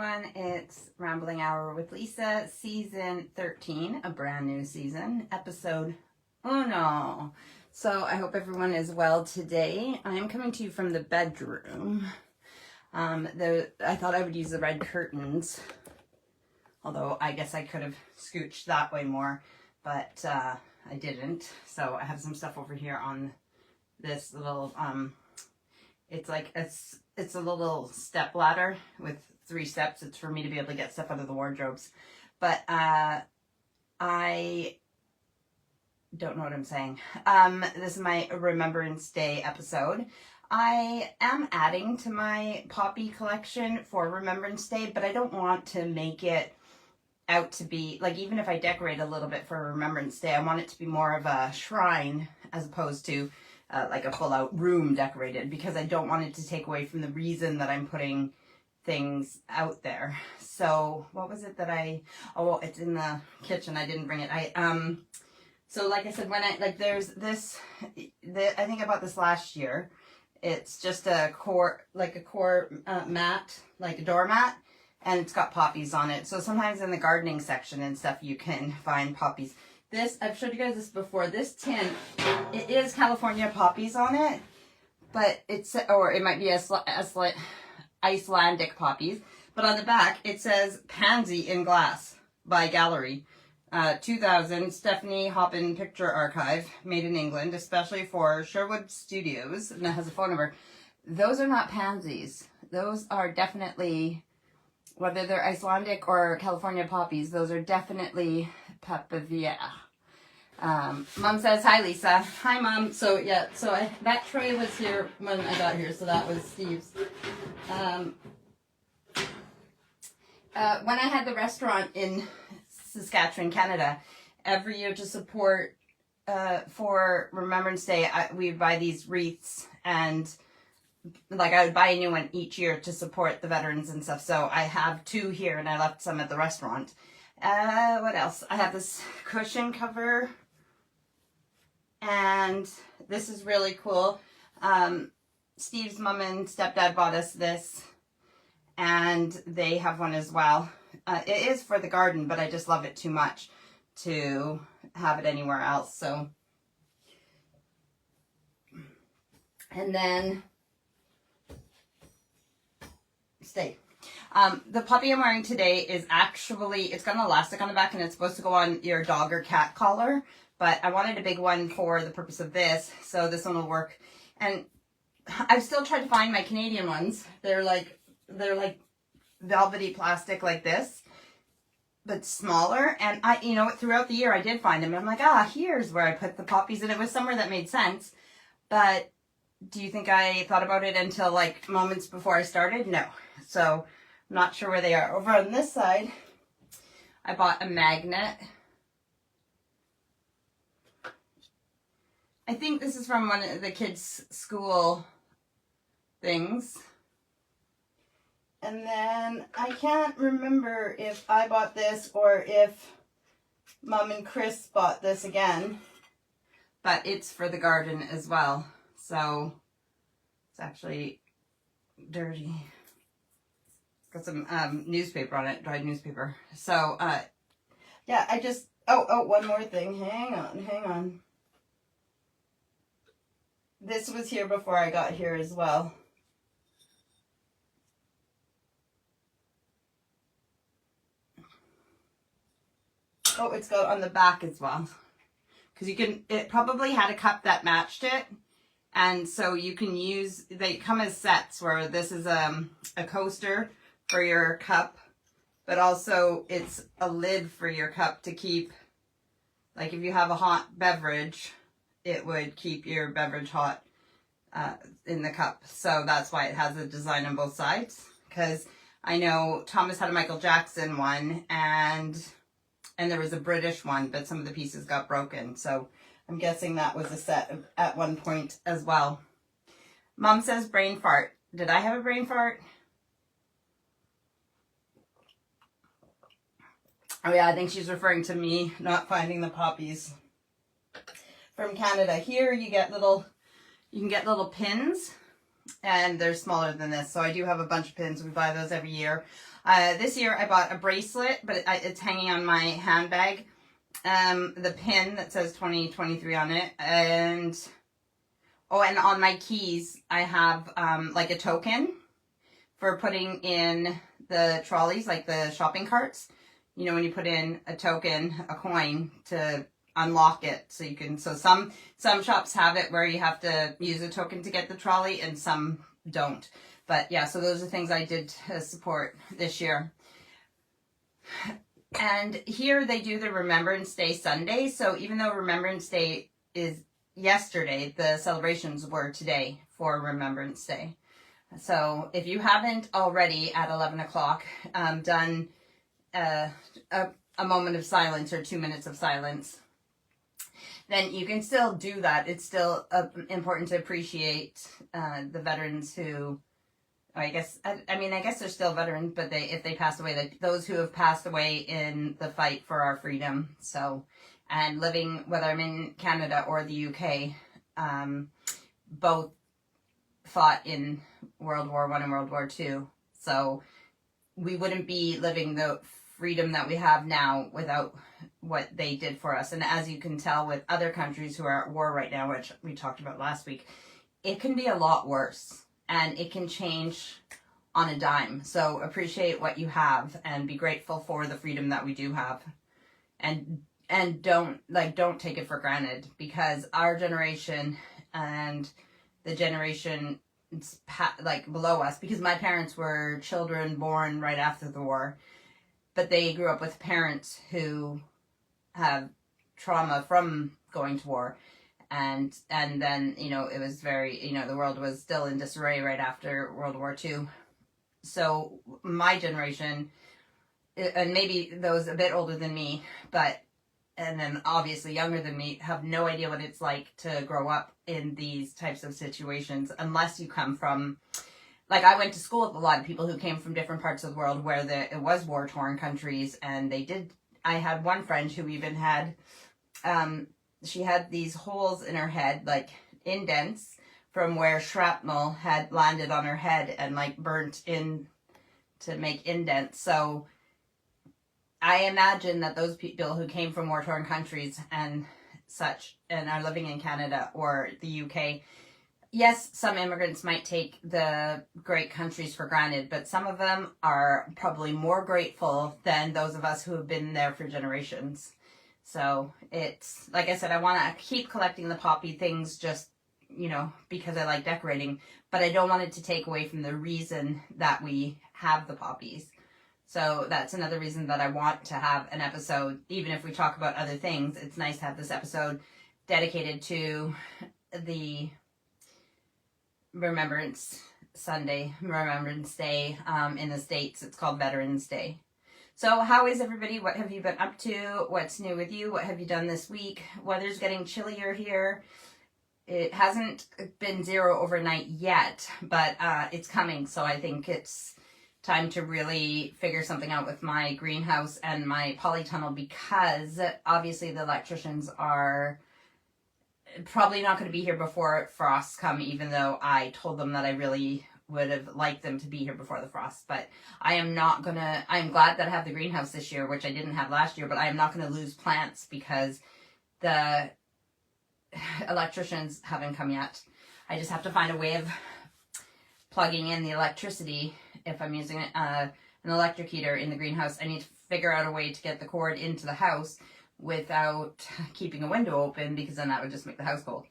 everyone, it's Rambling Hour with Lisa, season 13, a brand new season, episode uno. So I hope everyone is well today. I'm coming to you from the bedroom. I thought I would use the red curtains, although I guess I could have scooched that way more, but I didn't. So I have some stuff over here on this little, it's like it's a little step ladder with 3 steps. It's for me to be able to get stuff out of the wardrobes. But I don't know what I'm saying. This is my Remembrance Day episode. I am adding to my poppy collection for Remembrance Day, but I don't want to make it out to be, like, even if I decorate a little bit for Remembrance Day, I want it to be more of a shrine as opposed to like a full-out room decorated, because I don't want it to take away from the reason that I'm putting things out there. So what was it that oh, it's in the kitchen. I didn't bring it. So like I said, when there's this, I think I bought this last year. It's just a core mat, like a doormat, and it's got poppies on it. So sometimes in the gardening section and stuff, you can find poppies. This, I've showed you guys this before, this tin, it is California poppies on it, but it's, or it might be Icelandic poppies, but on the back it says Pansy in Glass by Gallery. 2000, Stephanie Hoppin Picture Archive, made in England, especially for Sherwood Studios, and it has a phone number. Those are not pansies. Those are definitely, whether they're Icelandic or California poppies, those are definitely Papaver. Mom says, hi, Lisa. Hi, Mom. So, yeah, that tray was here when I got here, so that was Steve's. When I had the restaurant in Saskatchewan, Canada, every year to support for Remembrance Day, we would buy these wreaths, and like I would buy a new one each year to support the veterans and stuff. So I have 2 here, and I left some at the restaurant. What else? I have this cushion cover, and this is really cool. Steve's mom and stepdad bought us this, and they have one as well. It is for the garden, but I just love it too much to have it anywhere else. So, and then stay. The puppy I'm wearing today is actually, it's got an elastic on the back, and it's supposed to go on your dog or cat collar, but I wanted a big one for the purpose of this, so this one will work. And I've still tried to find my Canadian ones. They're like velvety plastic like this, but smaller. And throughout the year I did find them, and I'm like, here's where I put the poppies, and it was somewhere that made sense. But do you think I thought about it until like moments before I started? No. So I'm not sure where they are. Over on this side, I bought a magnet. I think this is from one of the kids' school things. And then I can't remember if I bought this or if Mom and Chris bought this again, but it's for the garden as well. So it's actually dirty. Got some newspaper on it, dried newspaper. So yeah, I just, one more thing. Hang on. This was here before I got here as well. Oh, it's got on the back as well. Because it probably had a cup that matched it. And so you can use, they come as sets where this is a coaster for your cup, but also it's a lid for your cup to keep, like if you have a hot beverage, it would keep your beverage hot in the cup. So that's why it has a design on both sides. Because I know Thomas had a Michael Jackson one, and there was a British one, but some of the pieces got broken. So I'm guessing that was a set at one point as well. Mom says brain fart. Did I have a brain fart? Oh yeah, I think she's referring to me not finding the poppies from Canada. Here you can get little pins, and they're smaller than this. So I do have a bunch of pins. We buy those every year. This year I bought a bracelet, but it's hanging on my handbag. The pin that says 2023 on it, and on my keys I have like a token for putting in the trolleys, like the shopping carts. You know, when you put in a token, a coin, to unlock it, so you can. So some shops have it where you have to use a token to get the trolley, and some don't. But yeah, so those are things I did to support this year. And here they do the Remembrance Day Sunday. So even though Remembrance Day is yesterday, the celebrations were today for Remembrance Day. So if you haven't already at 11 o'clock done a moment of silence or 2 minutes of silence, then you can still do that. It's still important to appreciate the veterans who, I guess they're still veterans, but if they pass away, like those who have passed away in the fight for our freedom. So, and living, whether I'm in Canada or the UK, both fought in World War I and World War II. So we wouldn't be living the freedom that we have now without what they did for us. And as you can tell with other countries who are at war right now, which we talked about last week, it can be a lot worse. And it can change on a dime. So appreciate what you have and be grateful for the freedom that we do have. And don't take it for granted, because our generation and the generation below us, because my parents were children born right after the war, but they grew up with parents who have trauma from going to war. And then, you know, it was very, you know, the world was still in disarray right after World War II. So my generation, and maybe those a bit older than me, and then obviously younger than me, have no idea what it's like to grow up in these types of situations unless you come from, like, I went to school with a lot of people who came from different parts of the world where it was war-torn countries, and I had one friend who even had, she had these holes in her head, like indents, from where shrapnel had landed on her head and like burnt in to make indents. So I imagine that those people who came from war-torn countries and such and are living in Canada or the UK, yes, some immigrants might take the great countries for granted, but some of them are probably more grateful than those of us who have been there for generations. So it's, like I said, I want to keep collecting the poppy things just, you know, because I like decorating, but I don't want it to take away from the reason that we have the poppies. So that's another reason that I want to have an episode, even if we talk about other things. It's nice to have this episode dedicated to the Remembrance Day. In the States, it's called Veterans Day. So how is everybody? What have you been up to? What's new with you? What have you done this week? Weather's getting chillier here. It hasn't been 0 overnight yet, but it's coming. So I think it's time to really figure something out with my greenhouse and my polytunnel, because obviously the electricians are probably not going to be here before frosts come, even though I told them that I really would have liked them to be here before the frost. But I'm glad that I have the greenhouse this year, which I didn't have last year, but I am not going to lose plants because the electricians haven't come yet. I just have to find a way of plugging in the electricity. If I'm using an electric heater in the greenhouse, I need to figure out a way to get the cord into the house without keeping a window open, because then that would just make the house cold.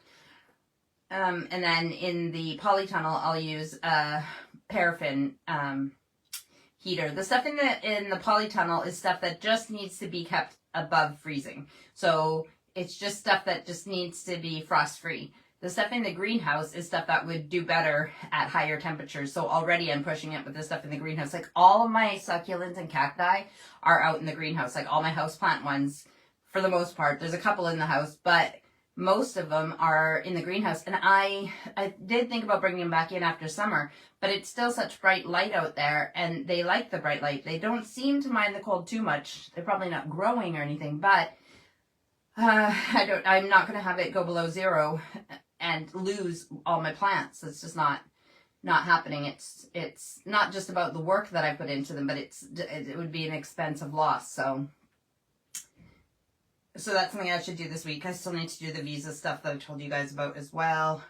And then in the polytunnel, I'll use a paraffin heater. The stuff in the polytunnel is stuff that just needs to be kept above freezing. So it's just stuff that just needs to be frost-free. The stuff in the greenhouse is stuff that would do better at higher temperatures. So already I'm pushing it with the stuff in the greenhouse. Like all of my succulents and cacti are out in the greenhouse. Like all my houseplant ones, for the most part. There's a couple in the house, but most of them are in the greenhouse. And I did think about bringing them back in after summer, but it's still such bright light out there, and they like the bright light. They don't seem to mind the cold too much. They're probably not growing or anything, but I'm not going to have it go below 0 and lose all my plants. It's just not not happening. It's not just about the work that I put into them, but it would be an expensive loss. So that's something I should do this week. I still need to do the visa stuff that I told you guys about as well.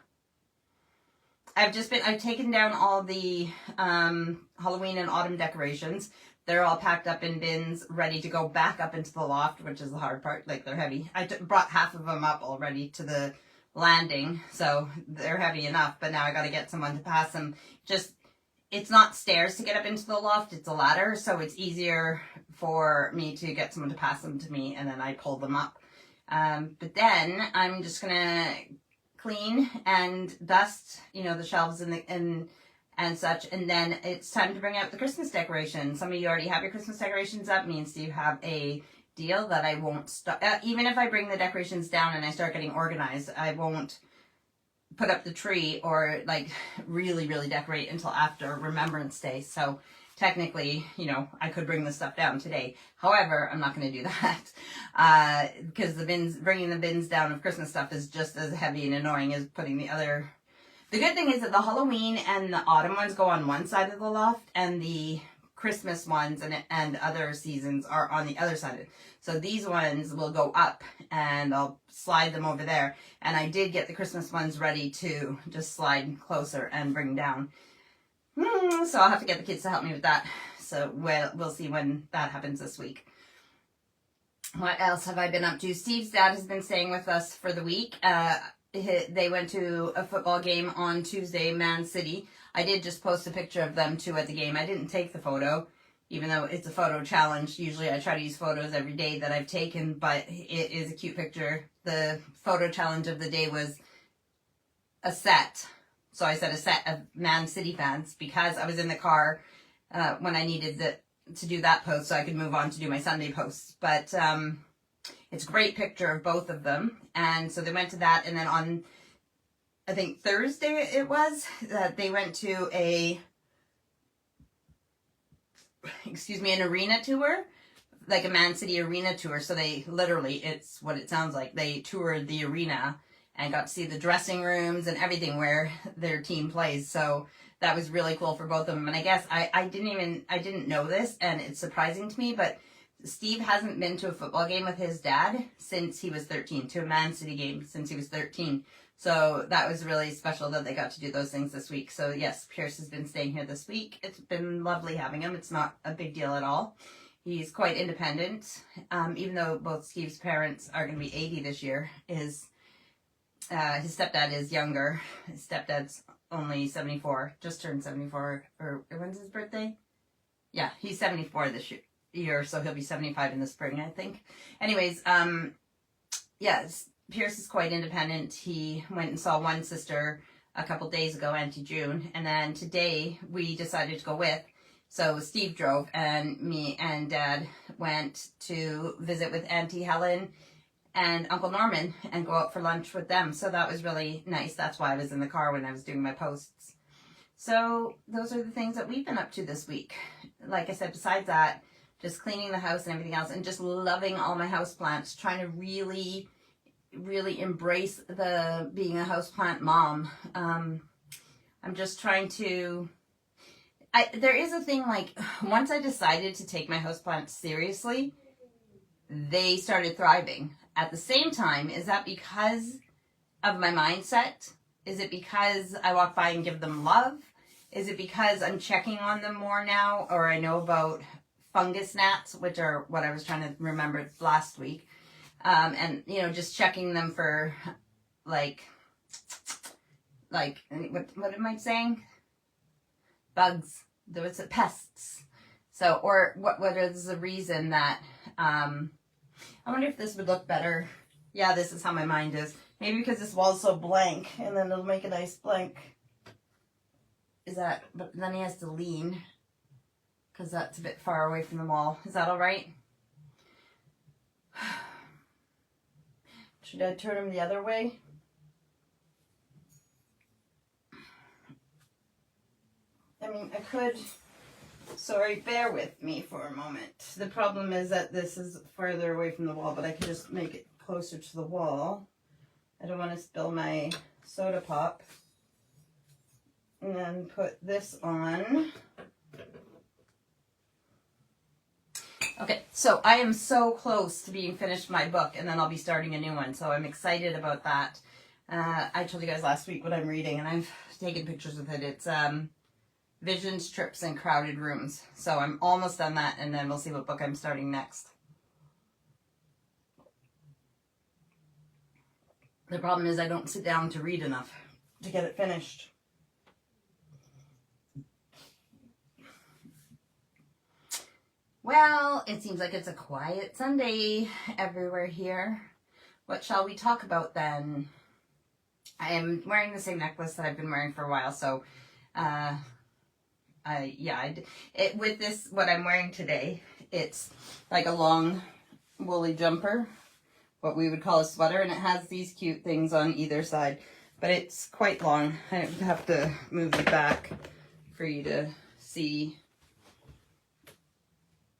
I've taken down all the Halloween and autumn decorations. They're all packed up in bins, ready to go back up into the loft, which is the hard part. Like, they're heavy. I brought half of them up already to the landing, so they're heavy enough, but now I got to get someone to pass them. It's not stairs to get up into the loft, it's a ladder, so it's easier for me to get someone to pass them to me, and then I pull them up. But then I'm just gonna clean and dust, the shelves and such, and then it's time to bring out the Christmas decorations. Some of you already have your Christmas decorations up. Me and Steve have a deal that I won't stop. Even if I bring the decorations down and I start getting organized, I won't put up the tree or like really decorate until after Remembrance Day. So technically, I could bring the stuff down today. However, I'm not going to do that because bringing the bins down of Christmas stuff is just as heavy and annoying as putting the other. The good thing is that the Halloween and the autumn ones go on one side of the loft, and the Christmas ones and other seasons are on the other side. So these ones will go up, and I'll slide them over there. And I did get the Christmas ones ready to just slide closer and bring down. So I'll have to get the kids to help me with that. So we'll see when that happens this week. What else have I been up to? Steve's dad has been staying with us for the week. They went to a football game on Tuesday, Man City. I did just post a picture of them too at the game. I didn't take the photo, even though it's a photo challenge. Usually I try to use photos every day that I've taken, but it is a cute picture. The photo challenge of the day was a set. So I said a set of Man City fans because I was in the car when I needed to do that post so I could move on to do my Sunday posts. But it's a great picture of both of them. And so they went to that. And then on, I think Thursday it was, they went to an arena tour, like a Man City arena tour. So they literally, it's what it sounds like. They toured the arena and got to see the dressing rooms and everything where their team plays. So that was really cool for both of them. And I guess I didn't know this, and it's surprising to me, but Steve hasn't been to a football game with his dad since he was 13, to a Man City game since he was 13. So that was really special that they got to do those things this week. So yes, Pierce has been staying here this week. It's been lovely having him. It's not a big deal at all. He's quite independent, even though both Steve's parents are going to be 80 this year. His stepdad is younger. His stepdad's only 74, just turned 74. Or when's his birthday? Yeah, he's 74 this year, so he'll be 75 in the spring, I think. Anyways, yes, Pierce is quite independent. He went and saw one sister a couple days ago, Auntie June, and then today we decided to go with. So Steve drove, and me and Dad went to visit with Auntie Helen and Uncle Norman and go out for lunch with them. So that was really nice. That's why I was in the car when I was doing my posts. So those are the things that we've been up to this week. Like I said, besides that, just cleaning the house and everything else, and just loving all my houseplants, trying to really embrace being a houseplant mom. I'm just trying to, there is a thing, like, once I decided to take my houseplants seriously, they started thriving. At the same time, is that because of my mindset? Is it because I walk by and give them love? Is it because I'm checking on them more now, or I know about fungus gnats, which are what I was trying to remember last week, and just checking them for like what am I saying? Bugs. There was pests. So, or what is the reason that I wonder if this would look better. Yeah, this is how my mind is. Maybe because this wall's so blank, and then it'll make a nice blank. But then he has to lean, because that's a bit far away from the wall. Is that all right? Should I turn him the other way? I mean, I could. Sorry, bear with me for a moment. The problem is that this is further away from the wall, but I can just make it closer to the wall. I don't want to spill my soda pop. and then put this on. Okay, so I am so close to being finished my book, and then I'll be starting a new one, so I'm excited about that. I told you guys last week what I'm reading, and I've taken pictures of it. It's Visions, Trips, and Crowded Rooms. So I'm almost done that, and then we'll see what book I'm starting next. The problem is I don't sit down to read enough to get it finished. Well, it seems like it's a quiet Sunday everywhere here. What shall we talk about then? I am wearing the same necklace that I've been wearing for a while, so with this, what I'm wearing today, it's like a long woolly jumper, what we would call a sweater, and it has these cute things on either side, but it's quite long. I have to move it back for you to see.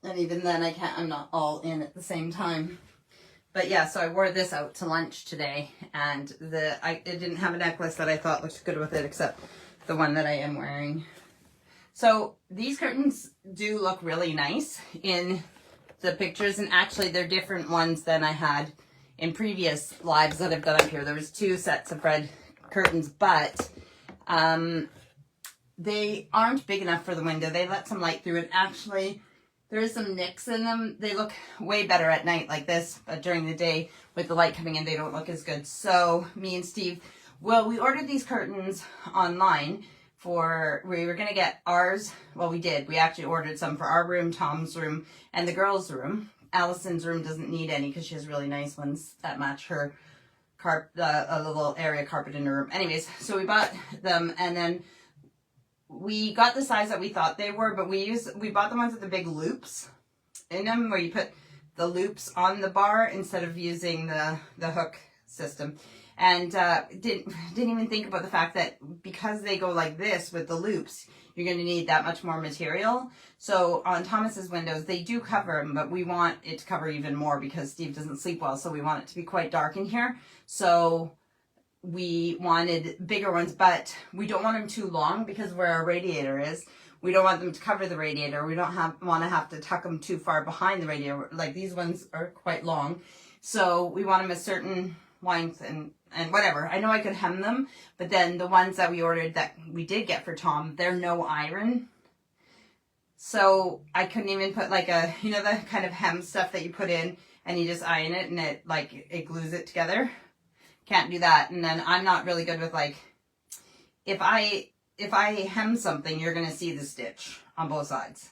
And even then I'm not all in at the same time. But yeah, so I wore this out to lunch today, and it didn't have a necklace that I thought looked good with it, except the one that I am wearing. So these curtains do look really nice in the pictures, and actually they're different ones than I had in previous lives that I've done up here. There was 2 sets of red curtains, but they aren't big enough for the window. They let some light through it. Actually, there is some nicks in them. They look way better at night like this, but during the day with the light coming in, they don't look as good. So me and Steve, we ordered these curtains online we were going to get ours. Well, we did. We actually ordered some for our room, Tom's room, and the girls' room. Allison's room doesn't need any because she has really nice ones that match her a little area carpet in her room. Anyways, so we bought them, and then we got the size that we thought they were, but we bought the ones with the big loops in them, where you put the loops on the bar instead of using the hook system. And didn't even think about the fact that because they go like this with the loops, you're going to need that much more material. So on Thomas's windows, they do cover them, but we want it to cover even more because Steve doesn't sleep well, so we want it to be quite dark in here. So we wanted bigger ones, but we don't want them too long because where our radiator is, we don't want them to cover the radiator. We don't want to have to tuck them too far behind the radiator. Like these ones are quite long. So we want them a certain length and whatever. I know I could hem them, but then the ones that we ordered that we did get for Tom, they're no iron. So I couldn't even put like the kind of hem stuff that you put in and you just iron it and it glues it together. Can't do that. And then I'm not really good with if I hem something, you're going to see the stitch on both sides.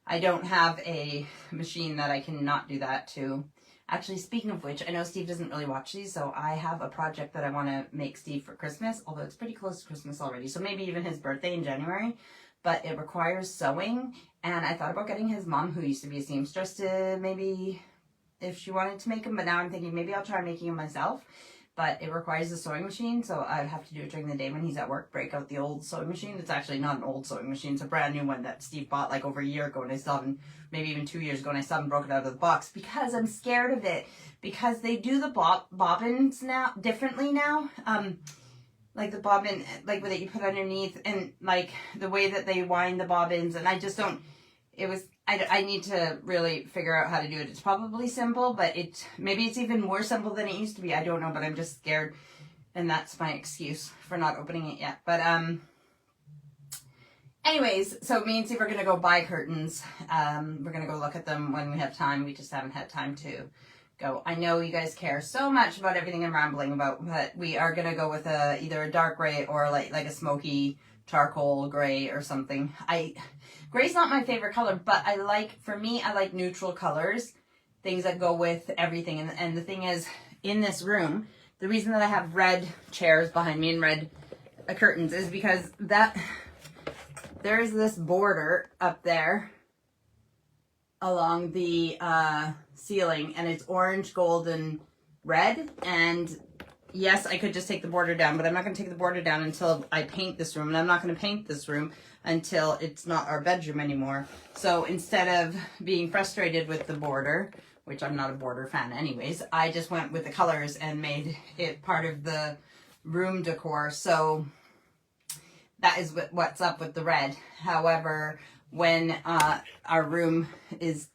I don't have a machine that I can not do that to. Actually, speaking of which, I know Steve doesn't really watch these, so I have a project that I want to make Steve for Christmas, although it's pretty close to Christmas already, so maybe even his birthday in January, but it requires sewing, and I thought about getting his mom, who used to be a seamstress, to maybe, if she wanted to make them, but now I'm thinking maybe I'll try making them myself, but it requires a sewing machine, so I'd have to do it during the day when he's at work, break out the old sewing machine. It's actually not an old sewing machine, it's a brand new one that Steve bought like over a year ago, and I still haven't, maybe even 2 years ago, and I still haven't broken it out of the box because I'm scared of it, because they do the bobbins now differently now, like the bobbin, like that you put underneath, and like the way that they wind the bobbins, and I just don't, I need to really figure out how to do it. It's probably simple, but maybe it's even more simple than it used to be. I don't know, but I'm just scared, and that's my excuse for not opening it yet. But anyways, so me and Steve are gonna go buy curtains. We're gonna go look at them when we have time. We just haven't had time to go. I know you guys care so much about everything I'm rambling about, but we are gonna go with either a dark gray or like a smoky charcoal gray or something. Gray's not my favorite color, but I like neutral colors, things that go with everything. And the thing is, in this room, the reason that I have red chairs behind me and red curtains is because there is this border up there along the ceiling, and it's orange, gold, and red. And yes, I could just take the border down, but I'm not going to take the border down until I paint this room, and I'm not going to paint this room until it's not our bedroom anymore. So instead of being frustrated with the border, which I'm not a border fan anyways, I just went with the colors and made it part of the room decor. So that is what's up with the red. However, when our room is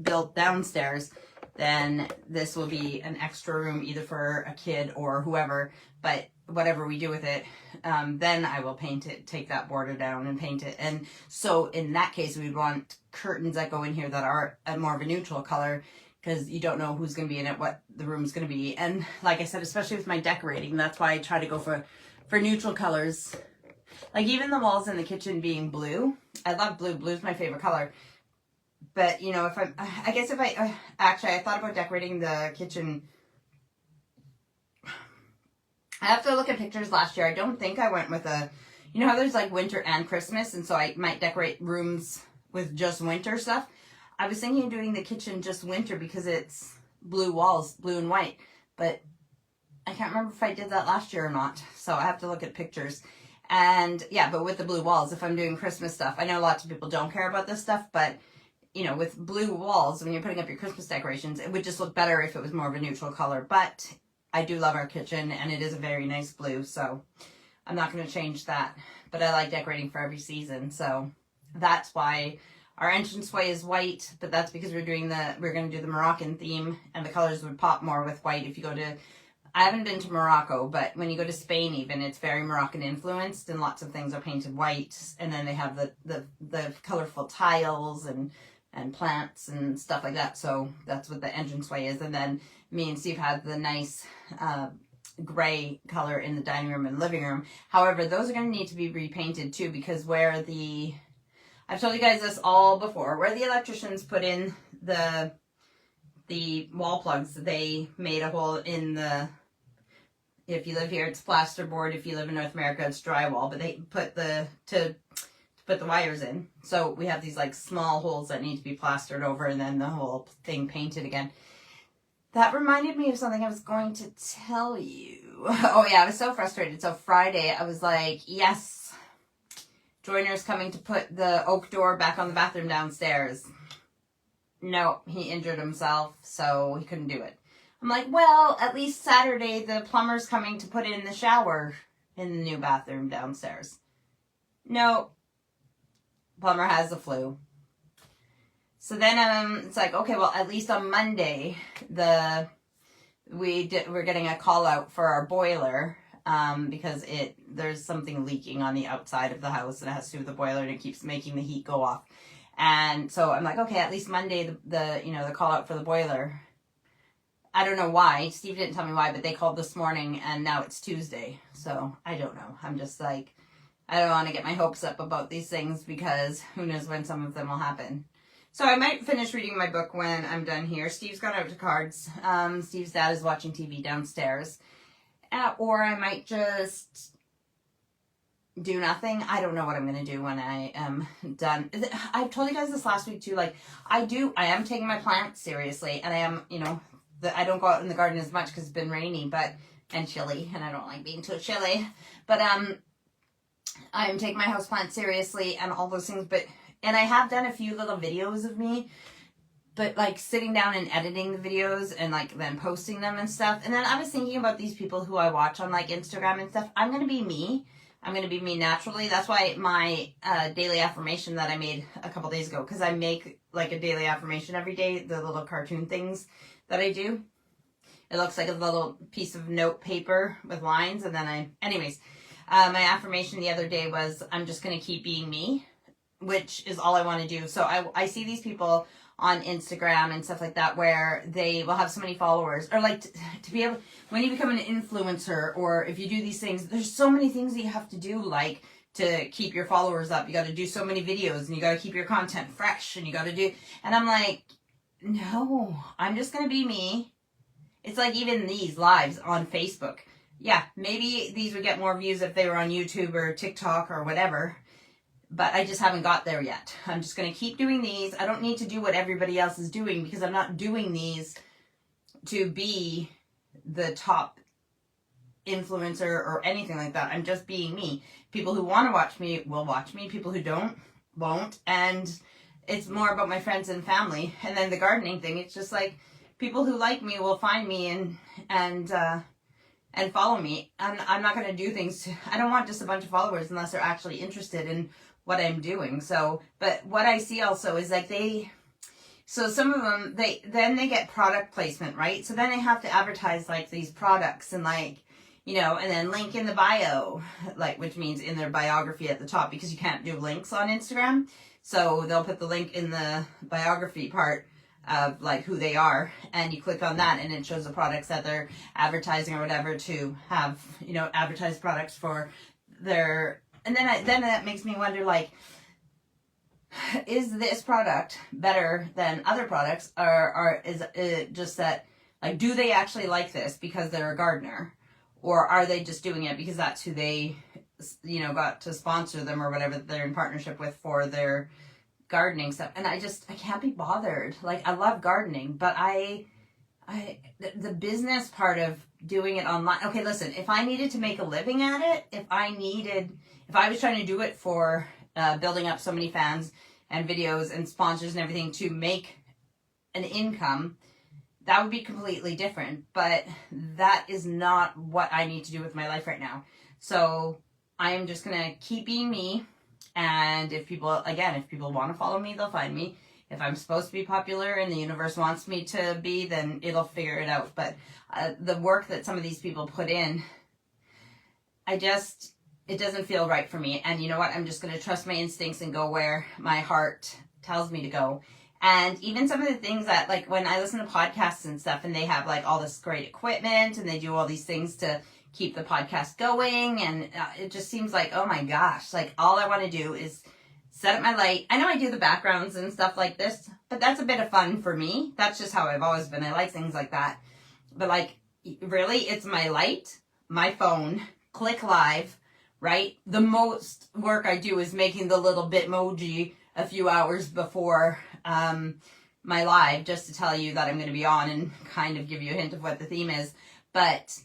built downstairs, then this will be an extra room either for a kid or whoever, but whatever we do with it, then I will paint it, take that border down and paint it. And so in that case, we'd want curtains that go in here that are more of a neutral color, because you don't know who's going to be in it, what the room's going to be. And like I said, especially with my decorating, that's why I try to go for neutral colors. Like even the walls in the kitchen being blue. I love blue. Blue's my favorite color. But, you know, if I guess if actually, I thought about decorating the kitchen. I have to look at pictures last year. I don't think I went with you know how there's like winter and Christmas, and so I might decorate rooms with just winter stuff. I was thinking of doing the kitchen just winter because it's blue walls, blue and white, but I can't remember if I did that last year or not, so I have to look at pictures. And yeah, but with the blue walls, if I'm doing Christmas stuff, I know lots of people don't care about this stuff, but you know, with blue walls, when you're putting up your Christmas decorations, it would just look better if it was more of a neutral color. But I do love our kitchen, and it is a very nice blue, so I'm not going to change that. But I like decorating for every season, so that's why our entranceway is white, but that's because we're going to do the Moroccan theme, and the colors would pop more with white. If you go to, I haven't been to Morocco, but when you go to Spain even, it's very Moroccan influenced, and lots of things are painted white, and then they have the colorful tiles and plants and stuff like that. So that's what the entranceway is. And then me and Steve had the nice gray color in the dining room and living room. However, those are going to need to be repainted too, because I've told you guys this all before, where the electricians put in the wall plugs, they made a hole in if you live here, it's plasterboard. If you live in North America, it's drywall, but they put to put the wires in. So we have these like small holes that need to be plastered over, and then the whole thing painted again. That reminded me of something I was going to tell you. Oh yeah, I was so frustrated. So Friday, I was like, yes, Joyner's coming to put the oak door back on the bathroom downstairs. No, he injured himself, so he couldn't do it. I'm like, well, at least Saturday the plumber's coming to put in the shower in the new bathroom downstairs. No, plumber has the flu. So then it's like, okay, well, at least on Monday we're getting a call out for our boiler because there's something leaking on the outside of the house, and it has to do with the boiler, and it keeps making the heat go off. And so I'm like, okay, at least Monday the call out for the boiler. I don't know why. Steve didn't tell me why, but they called this morning, and now it's Tuesday. So I don't know. I'm just like, I don't want to get my hopes up about these things, because who knows when some of them will happen. So I might finish reading my book when I'm done here. Steve's gone out to cards. Steve's dad is watching TV downstairs. Or I might just do nothing. I don't know what I'm going to do when I am done. I've told you guys this last week too. Like, I am taking my plants seriously, and I am, I don't go out in the garden as much because it's been rainy, and chilly, and I don't like being too chilly. But I'm taking my houseplant seriously and all those things. And I have done a few little videos of me, but like sitting down and editing the videos and like then posting them and stuff. And then I was thinking about these people who I watch on like Instagram and stuff. I'm going to be me. I'm going to be me naturally. That's why my daily affirmation that I made a couple days ago, because I make like a daily affirmation every day, the little cartoon things that I do. It looks like a little piece of note paper with lines, and then my affirmation the other day was, I'm just going to keep being me, which is all I want to do. So I see these people on Instagram and stuff like that where they will have so many followers, or like to be able, when you become an influencer, or if you do these things, there's so many things that you have to do, like to keep your followers up. You got to do so many videos, and you got to keep your content fresh, and you got to do, and I'm like, no, I'm just going to be me. It's like even these lives on Facebook. Yeah, maybe these would get more views if they were on YouTube or TikTok or whatever, but I just haven't got there yet. I'm just going to keep doing these. I don't need to do what everybody else is doing, because I'm not doing these to be the top influencer or anything like that. I'm just being me. People who want to watch me will watch me. People who don't, won't. And it's more about my friends and family. And then the gardening thing, it's just like people who like me will find me and and follow me. I'm not going to do things. I don't want just a bunch of followers unless they're actually interested in what I'm doing. So, but what I see also is like so some of them, they get product placement, right? So then they have to advertise like these products and like, you know, and then link in the bio, like, which means in their biography at the top, because you can't do links on Instagram. So they'll put the link in the biography part of like who they are, and you click on that and it shows the products that they're advertising or whatever to have, you know, advertise products for their, and then that makes me wonder, like, is this product better than other products, or is it just that, like, do they actually like this because they're a gardener, or are they just doing it because that's who they, you know, got to sponsor them or whatever they're in partnership with for their gardening stuff. And I can't be bothered. Like, I love gardening, but the business part of doing it online. Okay, listen, if I needed to make a living at it, if I was trying to do it for building up so many fans and videos and sponsors and everything to make an income, that would be completely different. But that is not what I need to do with my life right now. So I am just going to keep being me. And if people want to follow me, they'll find me. If I'm supposed to be popular and the universe wants me to be, then it'll figure it out. But the work that some of these people put in, it doesn't feel right for me. And you know what? I'm just going to trust my instincts and go where my heart tells me to go. And even some of the things that, like, when I listen to podcasts and stuff and they have like all this great equipment and they do all these things to keep the podcast going, and it just seems like, oh my gosh, like, all I want to do is set up my light. I know I do the backgrounds and stuff like this, but that's a bit of fun for me. That's just how I've always been. I like things like that. But like, really, it's my light, my phone, click live, right? The most work I do is making the little Bitmoji a few hours before my live, just to tell you that I'm going to be on and kind of give you a hint of what the theme is. But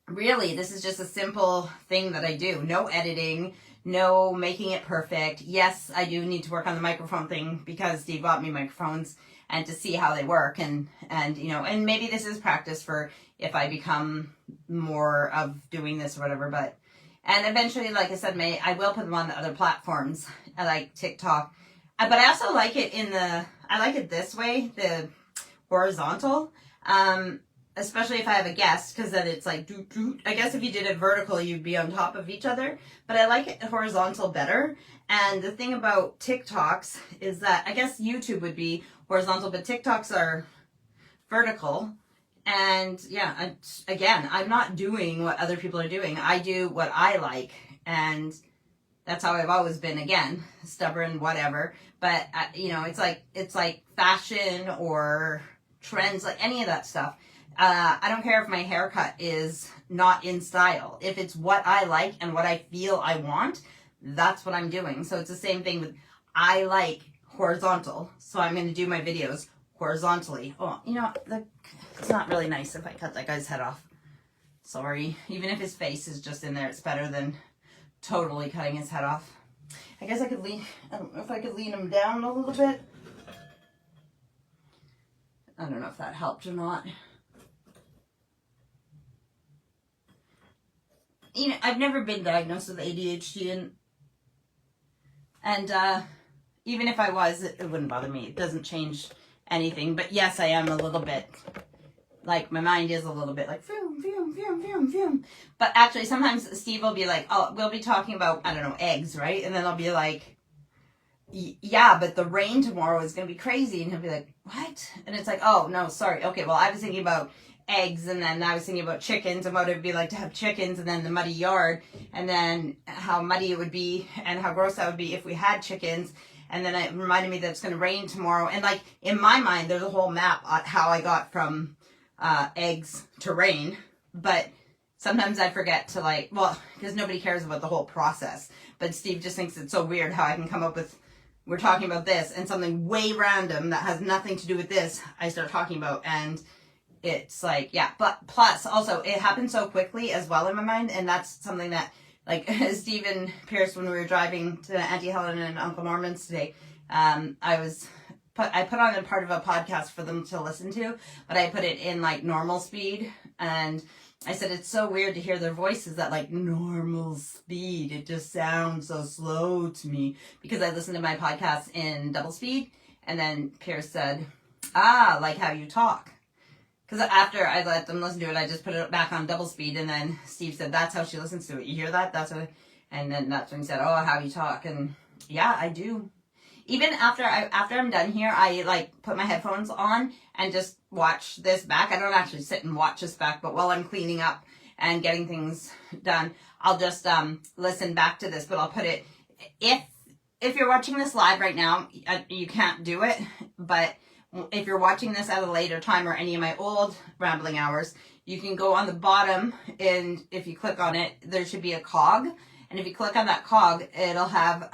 really, this is just a simple thing that I do. No editing, no making it perfect. Yes, I do need to work on the microphone thing because Steve bought me microphones and to see how they work, and you know, and maybe this is practice for if I become more of doing this or whatever. But and eventually, like I said, I will put them on the other platforms. I like TikTok, but I also like it I like it this way, the horizontal. Especially if I have a guest, because then it's like, I guess if you did it vertical, you'd be on top of each other. But I like it horizontal better. And the thing about TikToks is that, I guess YouTube would be horizontal, but TikToks are vertical. And yeah, again, I'm not doing what other people are doing. I do what I like. And that's how I've always been. Again, stubborn, whatever. But, you know, it's like fashion or trends, like any of that stuff. I don't care if my haircut is not in style. If it's what I like and what I feel I want, that's what I'm doing. So it's the same thing with, I like horizontal, so I'm going to do my videos horizontally. Oh, you know, it's not really nice if I cut that guy's head off. Sorry. Even if his face is just in there, it's better than totally cutting his head off. I guess I don't know if I could lean him down a little bit. I don't know if that helped or not. You know, I've never been diagnosed with ADHD, and even if I was, it wouldn't bother me. It doesn't change anything. But yes, I am a little bit, like, my mind is a little bit like, phew, phew, phew, phew, phew. But actually, sometimes Steve will be like, oh, we'll be talking about, I don't know, eggs, right? And then I'll be like, yeah, but the rain tomorrow is going to be crazy. And he'll be like, what? And it's like, oh, no, sorry. Okay, well, I was thinking about eggs, and then I was thinking about chickens and what it would be like to have chickens, and then the muddy yard, and then how muddy it would be and how gross that would be if we had chickens. And then it reminded me that it's going to rain tomorrow. And like, in my mind, there's a whole map on how I got from eggs to rain. But sometimes I forget to, like, well, because nobody cares about the whole process. But Steve just thinks it's so weird how I can come up with, we're talking about this, and something way random that has nothing to do with this, I start talking about. And it's like, yeah, but plus also it happened so quickly as well in my mind. And that's something that, like, Stephen Pierce, when we were driving to Auntie Helen and Uncle Norman's today, I put on a part of a podcast for them to listen to, but I put it in like normal speed, and I said, it's so weird to hear their voices at like normal speed. It just sounds so slow to me, because I listened to my podcast in double speed. And then Pierce said, like how you talk. Because after I let them listen to it, I just put it back on double speed. And then Steve said, that's how she listens to it. You hear that? That's what. And then that's when he said, oh, how you talk. And yeah, I do. Even after I'm done here, I like put my headphones on and just watch this back. I don't actually sit and watch this back, but while I'm cleaning up and getting things done, I'll just listen back to this. But I'll put it, if you're watching this live right now, you can't do it. But if you're watching this at a later time, or any of my old rambling hours, you can go on the bottom, and if you click on it, there should be a cog. And if you click on that cog, it'll have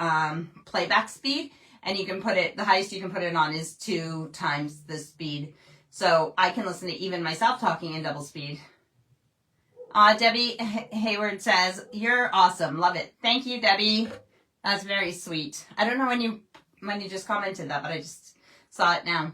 playback speed. And you can put it, the highest you can put it on is 2 times the speed. So I can listen to even myself talking in double speed. Debbie Hayward says, you're awesome. Love it. Thank you, Debbie. That's very sweet. I don't know when you just commented that, but I just saw it now.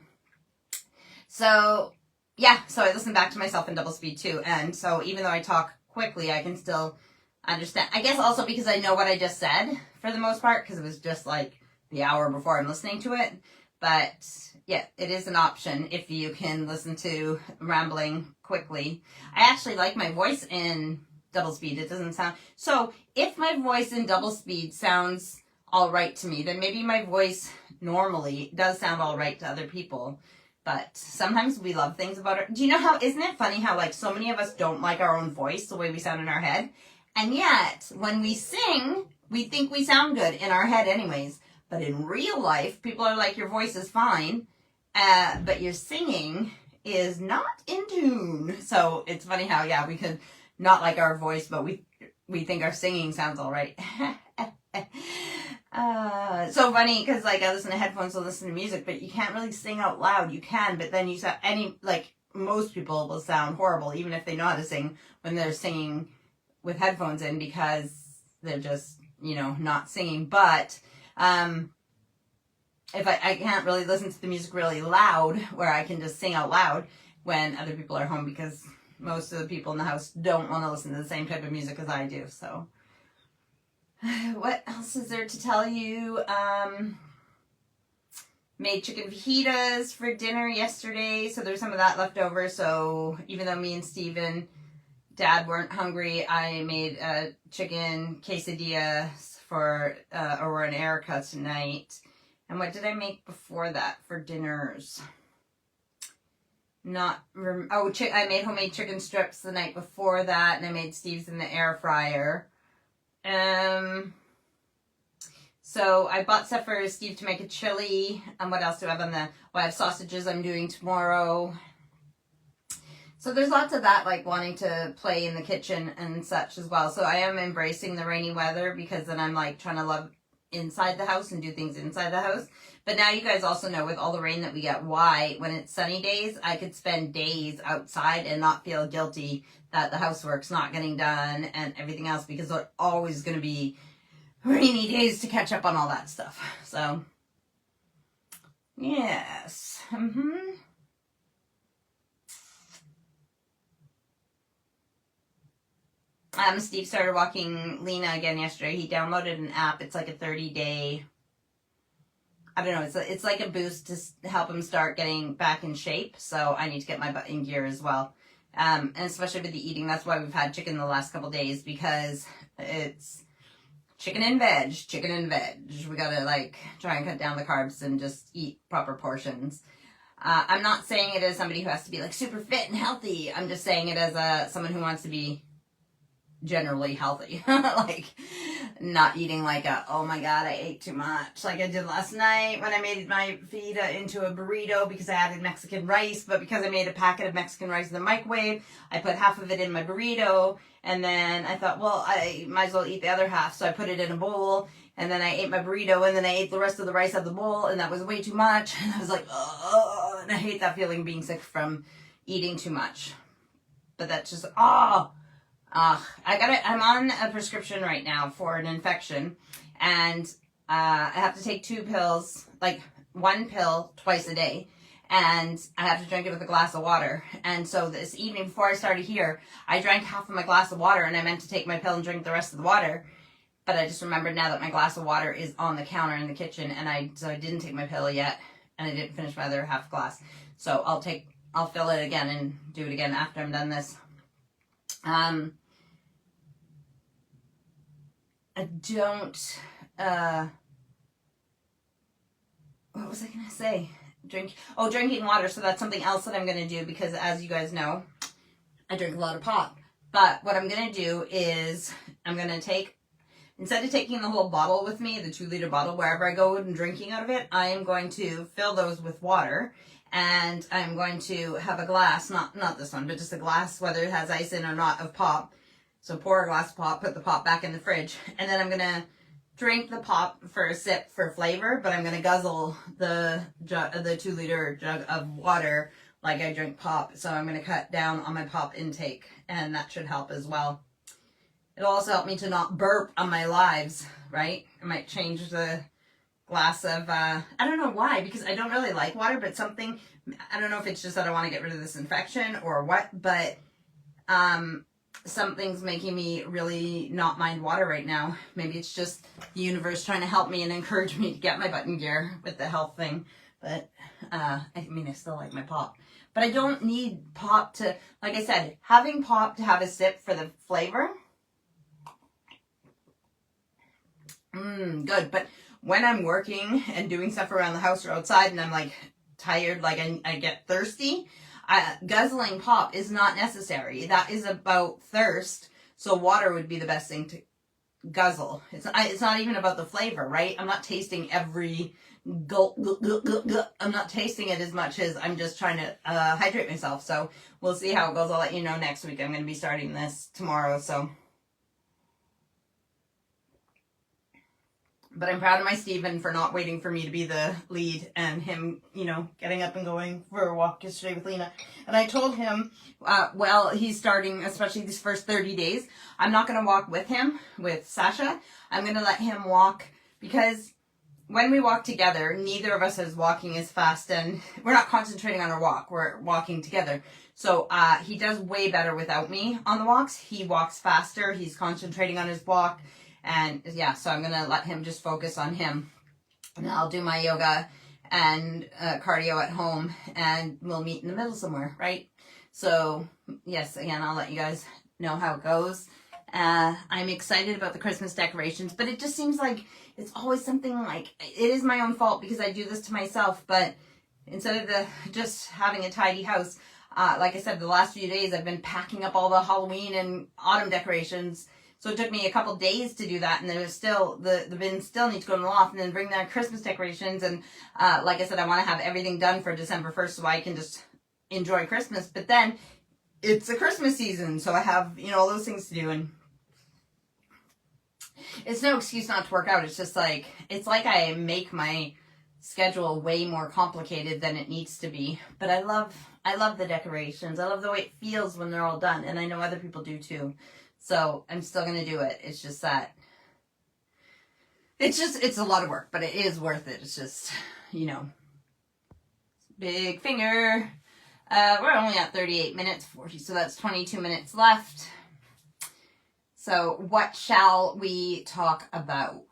So yeah, so I listen back to myself in double speed too. And so even though I talk quickly, I can still understand. I guess also because I know what I just said for the most part, because it was just like the hour before I'm listening to it. But yeah, it is an option if you can listen to rambling quickly. I actually like my voice in double speed. It doesn't sound, so if my voice in double speed sounds all right to me, then maybe my voice normally does sound all right to other people. But sometimes we love things about it. Do you know how, isn't it funny how like so many of us don't like our own voice, the way we sound in our head? And yet when we sing, we think we sound good in our head anyways. But in real life, people are like, your voice is fine, but your singing is not in tune. So it's funny how, yeah, we could not like our voice, but we think our singing sounds all right. So funny, because like I listen to headphones to listen to music, but you can't really sing out loud. You can, but then you sound, most people will sound horrible, even if they know how to sing, when they're singing with headphones in, because they're just, not singing. But if I can't really listen to the music really loud, where I can just sing out loud when other people are home, because most of the people in the house don't want to listen to the same type of music as I do. So what else is there to tell you? Made chicken fajitas for dinner yesterday, so there's some of that left over. So even though me and Steve and Dad weren't hungry, I made a chicken quesadilla for Aurora and Erica tonight. And what did I make before that for dinners? I made homemade chicken strips the night before that, and I made Steve's in the air fryer. So I bought stuff for Steve to make a chili. And what else do I have on the, I have sausages I'm doing tomorrow. So there's lots of that, like wanting to play in the kitchen and such as well. So I am embracing the rainy weather, because then I'm like trying to love inside the house and do things inside the house. But now you guys also know, with all the rain that we get, why when it's sunny days, I could spend days outside and not feel guilty that the housework's not getting done and everything else, because there's always going to be rainy days to catch up on all that stuff. So yes. Steve started walking Lena again yesterday. He downloaded an app. It's like a 30-day, I don't know, it's like a boost to help him start getting back in shape. So I need to get my butt in gear as well. And especially with the eating, that's why we've had chicken the last couple days, because it's chicken and veg. We gotta like try and cut down the carbs and just eat proper portions. I'm not saying it as somebody who has to be like super fit and healthy. I'm just saying it as someone who wants to be generally healthy. Like not eating like oh my god, I ate too much, like I did last night when I made my fajita into a burrito, because I added Mexican rice. But because I made a packet of Mexican rice in the microwave, I put half of it in my burrito, and then I thought, well, I might as well eat the other half, so I put it in a bowl, and then I ate my burrito, and then I ate the rest of the rice out of the bowl, and that was way too much, and I was like, oh, and I hate that feeling, being sick from eating too much. But that's just I'm on a prescription right now for an infection, and I have to take 2 pills, like 1 pill twice a day. and I have to drink it with a glass of water. And so this evening before I started here, I drank half of my glass of water, and I meant to take my pill and drink the rest of the water. But I just remembered now that my glass of water is on the counter in the kitchen, and so I didn't take my pill yet, and I didn't finish my other half glass. So I'll fill it again and do it again after I'm done this. I don't, what was I going to say? Drinking water. So that's something else that I'm going to do, because as you guys know, I drink a lot of pop. But what I'm going to do is I'm going to take, instead of taking the whole bottle with me, the 2-liter bottle, wherever I go and drinking out of it, I am going to fill those with water. And I'm going to have a glass, not this one, but just a glass, whether it has ice in or not, of pop. So pour a glass of pop, put the pop back in the fridge, and then I'm going to drink the pop for a sip for flavor, but I'm going to guzzle the 2-liter jug of water like I drink pop. So I'm going to cut down on my pop intake, and that should help as well. It'll also help me to not burp on my lives, right? I might change the glass of, I don't know why, because I don't really like water, but something, I don't know if it's just that I want to get rid of this infection or what, but something's making me really not mind water right now. Maybe it's just the universe trying to help me and encourage me to get my butt in gear with the health thing. But, I mean, I still like my pop. But I don't need pop to, like I said, having pop to have a sip for the flavor. Good. But when I'm working and doing stuff around the house or outside and I'm like tired, like I get thirsty, guzzling pop is not necessary. That is about thirst. So water would be the best thing to guzzle. It's not even about the flavor, right? I'm not tasting every gulp, I'm not tasting it as much as I'm just trying to hydrate myself. So we'll see how it goes. I'll let you know next week. I'm going to be starting this tomorrow, so. But I'm proud of my Steven for not waiting for me to be the lead, and him, you know, getting up and going for a walk yesterday with Lena. And I told him, well, he's starting, especially these first 30 days, I'm not going to walk with him, with Sasha. I'm going to let him walk, because when we walk together, neither of us is walking as fast, and we're not concentrating on our walk. We're walking together. So he does way better without me on the walks. He walks faster. He's concentrating on his walk. And yeah, so I'm going to let him just focus on him. And I'll do my yoga and cardio at home, and we'll meet in the middle somewhere, right? So yes, again, I'll let you guys know how it goes. I'm excited about the Christmas decorations, but it just seems like it's always something like, it is my own fault because I do this to myself, but instead of just having a tidy house, like I said, the last few days I've been packing up all the Halloween and autumn decorations. So it took me a couple days to do that, and there's still, the bins still need to go in the loft, and then bring down Christmas decorations, and like I said, I want to have everything done for December 1st so I can just enjoy Christmas. But then it's a Christmas season, so I have, you know, all those things to do, and it's no excuse not to work out. It's just like, it's like I make my schedule way more complicated than it needs to be. But I love the decorations. I love the way it feels when they're all done, and I know other people do too. So I'm still going to do it. It's just that, it's a lot of work, but it is worth it. It's just, you know, big finger. We're only at 38 minutes, 40, so that's 22 minutes left. So what shall we talk about?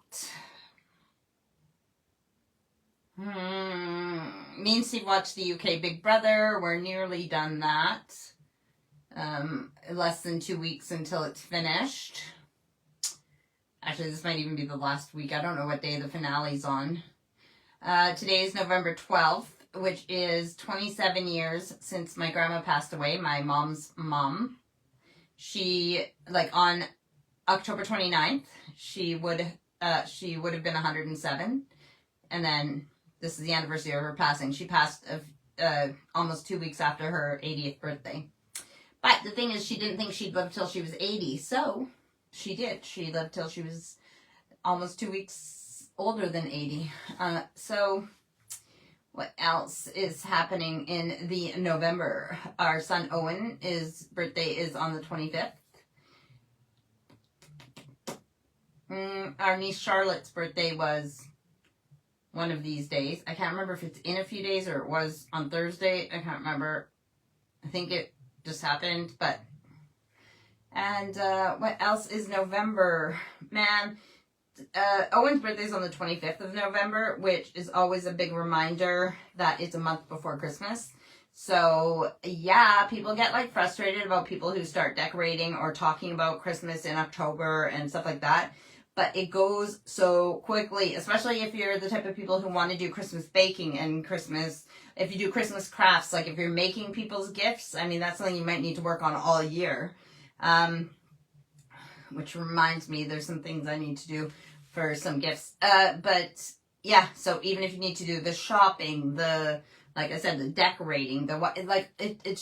Me and Steve watched the UK Big Brother. We're nearly done that. Less than 2 weeks until it's finished. Actually, this might even be the last week. I don't know what day the finale's on. Today is November 12th, which is 27 years since my grandma passed away, my mom's mom. She, like, on October 29th, she would have been 107. And then this is the anniversary of her passing. She passed almost 2 weeks after her 80th birthday. But the thing is, she didn't think she'd live till she was 80, so she did. She lived till she was almost 2 weeks older than 80. So what else is happening in the November? Our son Owen, his birthday is on the 25th. Our niece Charlotte's birthday was one of these days. I can't remember if it's in a few days or it was on Thursday. I can't remember. I think it just happened, but... And what else is November? Man, Owen's birthday is on the 25th of November, which is always a big reminder that it's a month before Christmas. So, yeah, people get, like, frustrated about people who start decorating or talking about Christmas in October and stuff like that. But it goes so quickly, especially if you're the type of people who want to do Christmas baking and Christmas... If you do Christmas crafts, like if you're making people's gifts, I mean, that's something you might need to work on all year. Which reminds me, there's some things I need to do for some gifts. But yeah, so even if you need to do the shopping, like I said, the decorating, it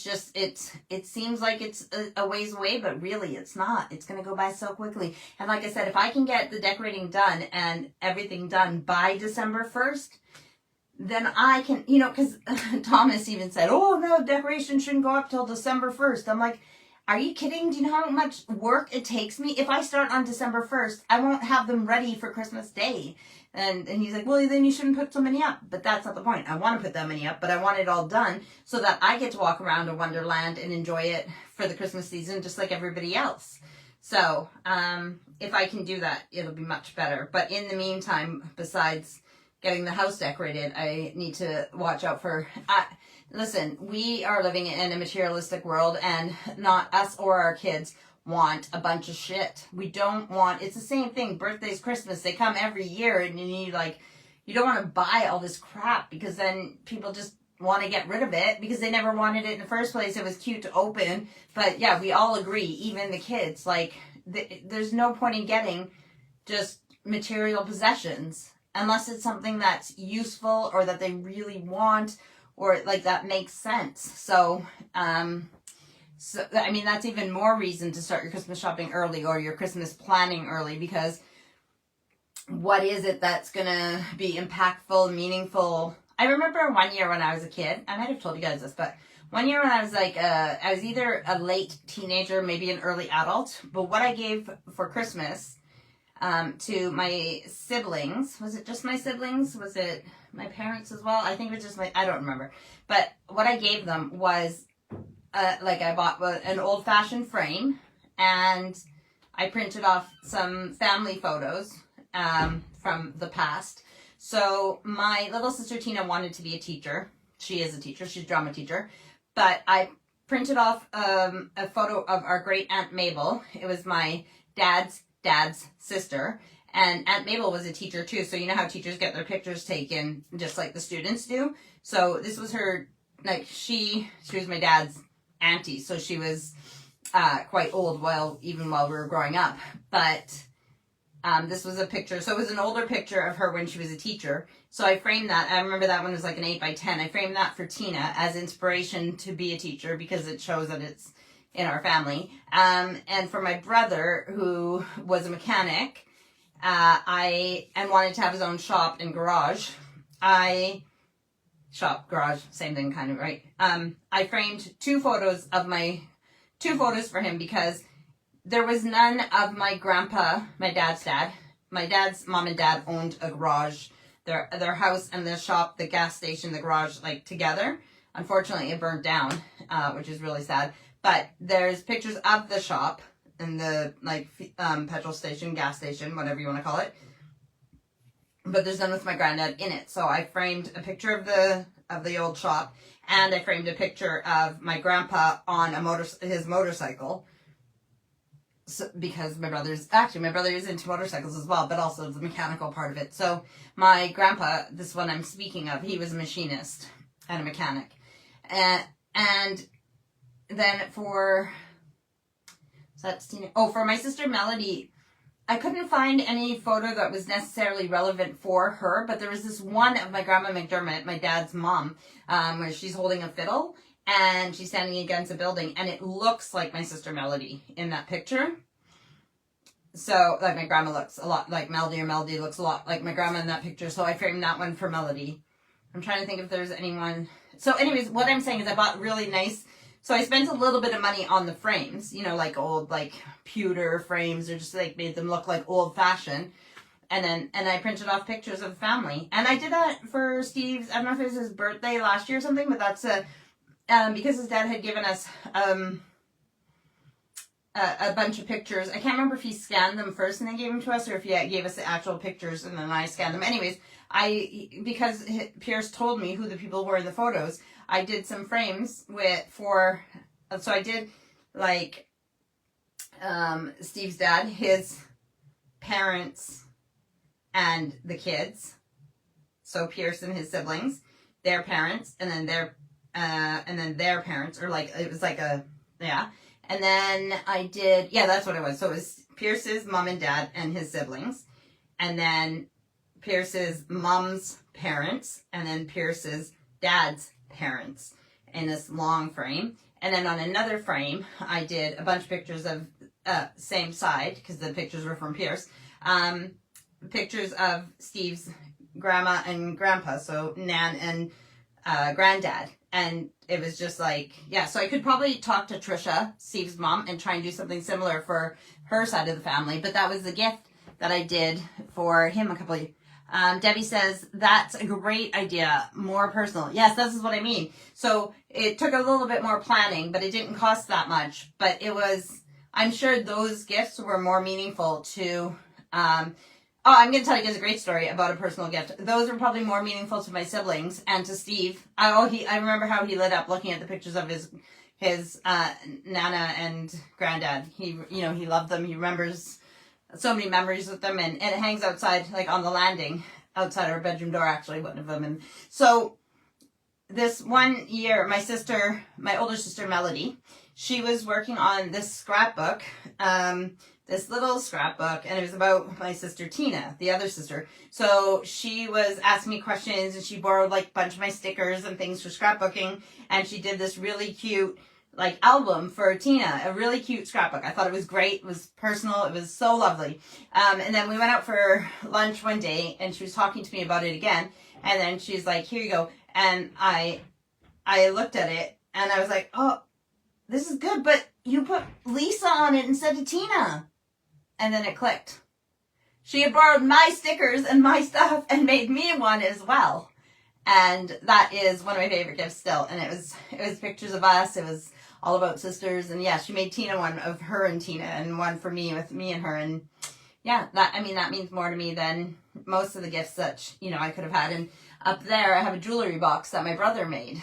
seems like it's a ways away, but really it's not. It's going to go by so quickly. And like I said, if I can get the decorating done and everything done by December 1st, then I can, because Thomas even said, oh no, decoration shouldn't go up till December 1st. I'm like, are you kidding? Do you know how much work it takes me? If I start on December 1st, I won't have them ready for Christmas Day. And he's like, well, then you shouldn't put so many up. But that's not the point. I want to put that many up, but I want it all done so that I get to walk around a Wonderland and enjoy it for the Christmas season just like everybody else. So if I can do that, it'll be much better. But in the meantime, besides getting the house decorated, I need to watch out for... Listen, we are living in a materialistic world, and not us or our kids want a bunch of shit. We don't want... It's the same thing. Birthdays, Christmas, they come every year, and you don't want to buy all this crap because then people just want to get rid of it because they never wanted it in the first place. It was cute to open. But yeah, we all agree, even the kids, there's no point in getting just material possessions unless it's something that's useful or that they really want, or that makes sense. So, I mean, that's even more reason to start your Christmas shopping early or your Christmas planning early, because what is it that's going to be impactful, meaningful? I remember one year when I was a kid, I might have told you guys this, but one year when I was I was either a late teenager, maybe an early adult, but what I gave for Christmas to my siblings, was it just my siblings? Was it my parents as well? I think it was just I don't remember. But what I gave them was, I bought an old-fashioned frame, and I printed off some family photos from the past. So my little sister Tina wanted to be a teacher. She is a teacher. She's a drama teacher. But I printed off a photo of our great Aunt Mabel. It was my dad's sister. And Aunt Mabel was a teacher too, so you know how teachers get their pictures taken just like the students do? So this was her, she was my dad's auntie, so she was quite old even while we were growing up. But this was a picture, so it was an older picture of her when she was a teacher. So I framed that. I remember that one was like an 8x10. I framed that for Tina as inspiration to be a teacher because it shows that it's in our family. And for my brother, who was a mechanic, and wanted to have his own shop and garage. Shop, garage, same thing kind of, right? I framed two photos for him because there was none of my grandpa, my dad's dad. My dad's mom and dad owned a garage, their house and the shop, the gas station, the garage, together. Unfortunately, it burned down, which is really sad. But there's pictures of the shop and the petrol station, gas station, whatever you want to call it. But there's none with my granddad in it. So I framed a picture of the old shop, and I framed a picture of my grandpa on his motorcycle. So, because my brother is into motorcycles as well, but also the mechanical part of it. So my grandpa, this one I'm speaking of, he was a machinist and a mechanic. And then for my sister Melody, I couldn't find any photo that was necessarily relevant for her, but there was this one of my grandma McDermott, my dad's mom, where she's holding a fiddle and she's standing against a building, and it looks like my sister Melody in that picture. So, my grandma looks a lot like Melody, or Melody looks a lot like my grandma in that picture, so I framed that one for Melody. I'm trying to think if there's anyone. So anyways, what I'm saying is I bought really nice. So I spent a little bit of money on the frames, old, pewter frames, or just, made them look like old-fashioned. and I printed off pictures of the family. And I did that for Steve's, I don't know if it was his birthday last year or something, but that's because his dad had given us a bunch of pictures. I can't remember if he scanned them first and then gave them to us, or if he gave us the actual pictures and then I scanned them. Anyways, because Pierce told me who the people were in the photos, I did some frames so I did like Steve's dad, his parents, and the kids. So Pierce and his siblings, their parents, and then their parents, or like it was like yeah. And then I did, yeah, that's what it was. So it was Pierce's mom and dad and his siblings, and then Pierce's mom's parents, and then Pierce's dad's parents in this long frame. And then on another frame, I did a bunch of pictures of same side, because the pictures were from Pierce. Pictures of Steve's grandma and grandpa, so Nan and granddad. And it was just like, yeah, so I could probably talk to Trisha, Steve's mom, and try and do something similar for her side of the family. But that was the gift that I did for him a couple of Debbie says, that's a great idea. More personal. Yes, this is what I mean. So it took a little bit more planning, but it didn't cost that much. But it was, I'm sure those gifts were more meaningful to, I'm going to tell you guys a great story about a personal gift. Those were probably more meaningful to my siblings and to Steve. I remember how he lit up looking at the pictures of his Nana and granddad. He loved them. He remembers so many memories with them, and it hangs outside, like on the landing outside our bedroom door, actually, one of them. And so this one year, my older sister Melody, she was working on this scrapbook, this little scrapbook, and it was about my sister Tina, the other sister. So she was asking me questions, and she borrowed like a bunch of my stickers and things for scrapbooking, and she did this really cute like album for Tina, a really cute scrapbook. I thought it was great. It was personal. It was so lovely. And then we went out for lunch one day, and she was talking to me about it again. And then she's like, here you go. And I looked at it, and I was like, oh, this is good, but you put Lisa on it instead of Tina. And then it clicked. She had borrowed my stickers and my stuff and made me one as well. And that is one of my favorite gifts still. And it was pictures of us. It was all about sisters. And yeah, she made Tina one of her and Tina, and one for me with me and her. And yeah, that means more to me than most of the gifts that, I could have had. And up there, I have a jewelry box that my brother made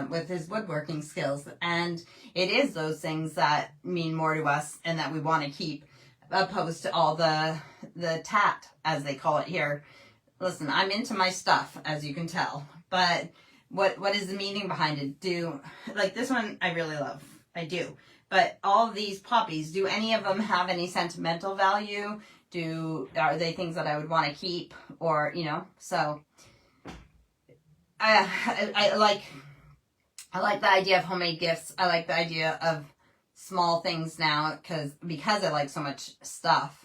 with his woodworking skills. And it is those things that mean more to us and that we want to keep, opposed to all the tat, as they call it here. Listen, I'm into my stuff, as you can tell, but what is the meaning behind it? Like this one, I really love. I do. But all of these poppies, do any of them have any sentimental value? Are they things that I would want to keep? Or, so I like the idea of homemade gifts. I like the idea of small things now because I like so much stuff.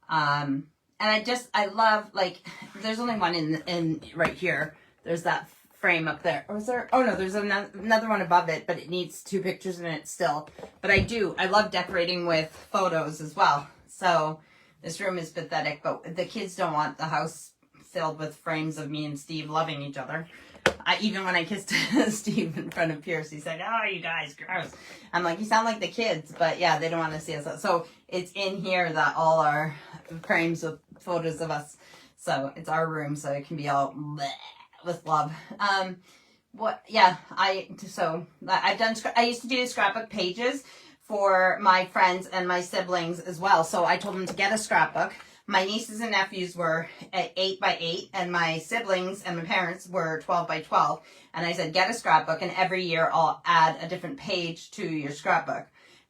And I love, like, there's only one in right here. There's that frame up there. Or is there? Oh no, there's another one above it, but it needs 2 pictures in it still. But I love decorating with photos as well. So this room is pathetic, but the kids don't want the house filled with frames of me and Steve loving each other. Even when I kissed Steve in front of Pierce, he said, oh, you guys, gross. I'm like, you sound like the kids, but yeah, they don't want to see us. So it's in here that all our frames with photos of us. So it's our room, so it can be all bleh with love. I used to do scrapbook pages for my friends and my siblings as well. So I told them to get a scrapbook. My nieces and nephews were at 8 by 8, and my siblings and my parents were 12 by 12. And I said, get a scrapbook, and every year I'll add a different page to your scrapbook.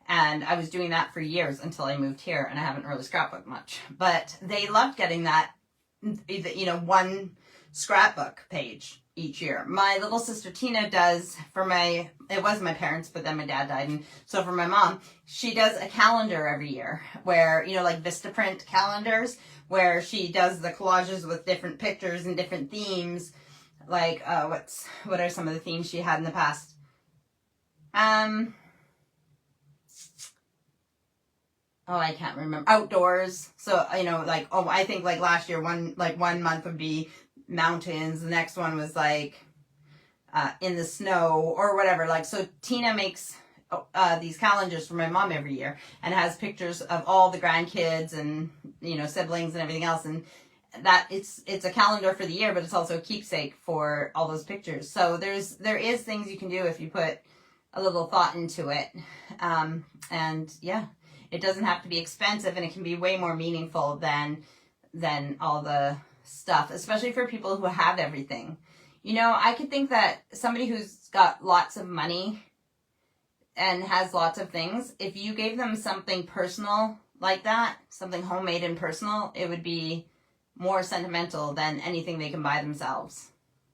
And I was doing that for years until I moved here, and I haven't really scrapbooked much. But they loved getting that, one scrapbook page each year. My little sister Tina does it was my parents, but then my dad died. And so for my mom, she does a calendar every year where, like Vistaprint calendars, where she does the collages with different pictures and different themes. Like, what are some of the themes she had in the past? 'Cause oh, I can't remember, outdoors. So, you know, like, oh, I think like last year, one month would be mountains. The next one was like in the snow or whatever. Like, so Tina makes these calendars for my mom every year and has pictures of all the grandkids and, you know, siblings and everything else. And that it's a calendar for the year, but it's also a keepsake for all those pictures. So there is things you can do if you put a little thought into it. And yeah, it doesn't have to be expensive, and it can be way more meaningful than all the stuff, especially for people who have everything. You know, I could think that somebody who's got lots of money and has lots of things, if you gave them something personal like that, something homemade and personal, it would be more sentimental than anything they can buy themselves.